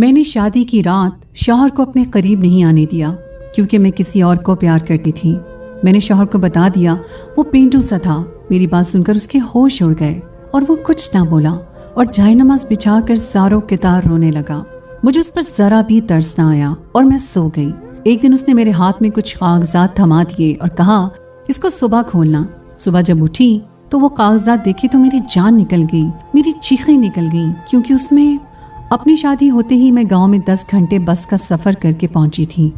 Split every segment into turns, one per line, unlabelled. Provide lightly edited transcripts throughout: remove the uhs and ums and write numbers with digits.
میں نے شادی کی رات شوہر کو اپنے قریب نہیں آنے دیا کیونکہ میں کسی اور کو پیار کرتی تھی۔ میں نے شوہر کو بتا دیا، وہ پینڈو سا تھا۔ میری بات سن کر اس کے ہوش اڑ گئے اور وہ کچھ نہ بولا اور جائے نماز بچھا کر زاروں کے تار رونے لگا۔ مجھے اس پر ذرا بھی ترس نہ آیا اور میں سو گئی۔ ایک دن اس نے میرے ہاتھ میں کچھ کاغذات تھما دیے اور کہا اس کو صبح کھولنا۔ صبح جب اٹھی تو وہ کاغذات دیکھے تو میری جان نکل گئی، میری چیخیں نکل گئیں، کیونکہ اس میں اپنی شادی ہوتے ہی میں گاؤں میں 10 گھنٹے بس کا سفر کر کے پہنچی تھی۔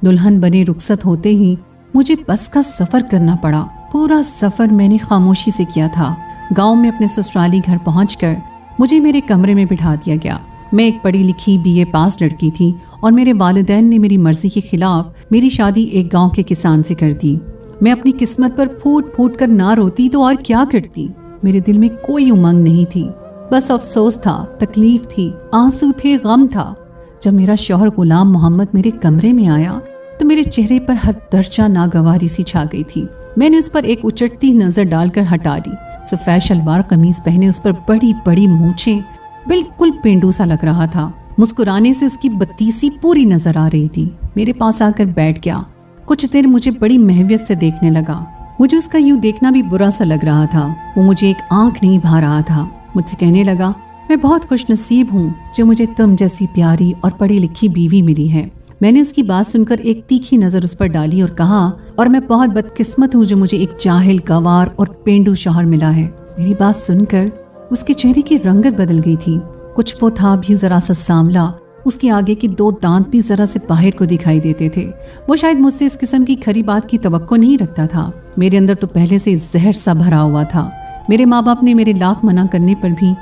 دلہن بنے رخصت ہوتے ہی مجھے بس کا سفر کرنا پڑا۔ پورا سفر میں نے خاموشی سے کیا تھا۔ گاؤں میں اپنے سسرالی گھر پہنچ کر مجھے میرے کمرے میں بٹھا دیا گیا۔ میں ایک پڑھی لکھی BA پاس لڑکی تھی اور میرے والدین نے میری مرضی کے خلاف میری شادی ایک گاؤں کے کسان سے کر دی۔ میں اپنی قسمت پر پھوٹ پھوٹ کر نہ روتی تو اور کیا کرتی۔ میرے دل میں کوئی امنگ نہیں تھی، بس افسوس تھا، تکلیف تھی، آنسو تھے، غم تھا۔ جب میرا شوہر غلام محمد میرے کمرے میں آیا تو میرے چہرے پر حد درجہ ناگواری سی چھا گئی تھی۔ میں نے اس پر ایک اچٹتی نظر ڈال کر ہٹا دی۔ سفید شلوار قمیض پہنے، اس پر بڑی بڑی مونچھیں، بالکل پینڈو سا لگ رہا تھا۔ مسکرانے سے اس کی بتیسی پوری نظر آ رہی تھی۔ میرے پاس آ کر بیٹھ گیا۔ کچھ دیر مجھے بڑی محویت سے دیکھنے لگا۔ مجھے اس کا یوں دیکھنا بھی برا سا لگ رہا تھا۔ وہ مجھے ایک آنکھ نہیں بھا رہا تھا۔ مجھ سے کہنے لگا میں بہت خوش نصیب ہوں جو مجھے تم جیسی پیاری اور پڑھی لکھی بیوی ملی ہے۔ میں نے اس کی بات سن کر ایک تیکھی نظر اس پر ڈالی اور کہا اور میں بہت بدقسمت ہوں جو مجھے ایک جاہل، گوار اور پینڈو شوہر ملا ہے۔ میری بات سن کر اس کے چہرے کی رنگت بدل گئی تھی۔ کچھ وہ تھا بھی ذرا سا سانولا، اس کے آگے کے 2 دانت بھی ذرا سے باہر کو دکھائی دیتے تھے۔ وہ شاید مجھ سے اس قسم کی کھری بات کی توقع نہیں رکھتا تھا۔ میرے اندر تو پہلے سے زہر سا بھرا ہوا تھا۔ میرے ماں باپ نے میرے لاکھ منع کرنے پر بھی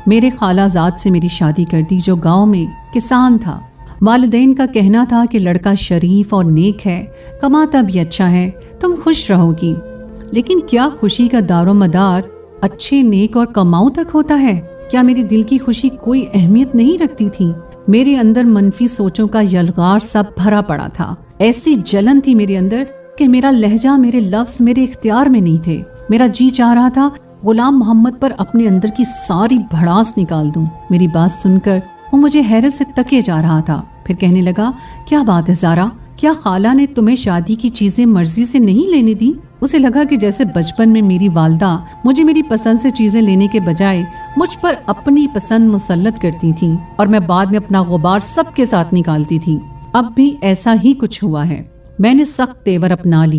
میرے خالہ زاد سے میری شادی کر دی جو گاؤں میں کسان تھا۔ والدین کا کہنا تھا کہ لڑکا شریف اور نیک ہے، کماتا بھی اچھا ہے، تم خوش رہو گی۔ لیکن کیا خوشی کا دار و مدار اچھے، نیک اور کماؤ تک ہوتا ہے؟ کیا میری دل کی خوشی کوئی اہمیت نہیں رکھتی تھی؟ میرے اندر منفی سوچوں کا یلغار سب بھرا پڑا تھا۔ ایسی جلن تھی میرے اندر کہ میرا لہجہ، میرے لفظ میرے اختیار میں نہیں تھے۔ میرا جی چاہ رہا تھا غلام محمد پر اپنے اندر کی ساری بھڑاس نکال دوں۔ میری بات سن کر وہ مجھے حیرت سے تکے جا رہا تھا۔ پھر کہنے لگا کیا بات ہے زارا، کیا خالہ نے تمہیں شادی کی چیزیں مرضی سے نہیں لینے دی؟ اسے لگا کہ جیسے بچپن میں میری والدہ مجھے میری پسند سے چیزیں لینے کے بجائے مجھ پر اپنی پسند مسلط کرتی تھیں اور میں بعد میں اپنا غبار سب کے ساتھ نکالتی تھی۔ اب بھی ایسا ہی کچھ ہوا ہے۔ میں نے سخت تیور اپنا لی۔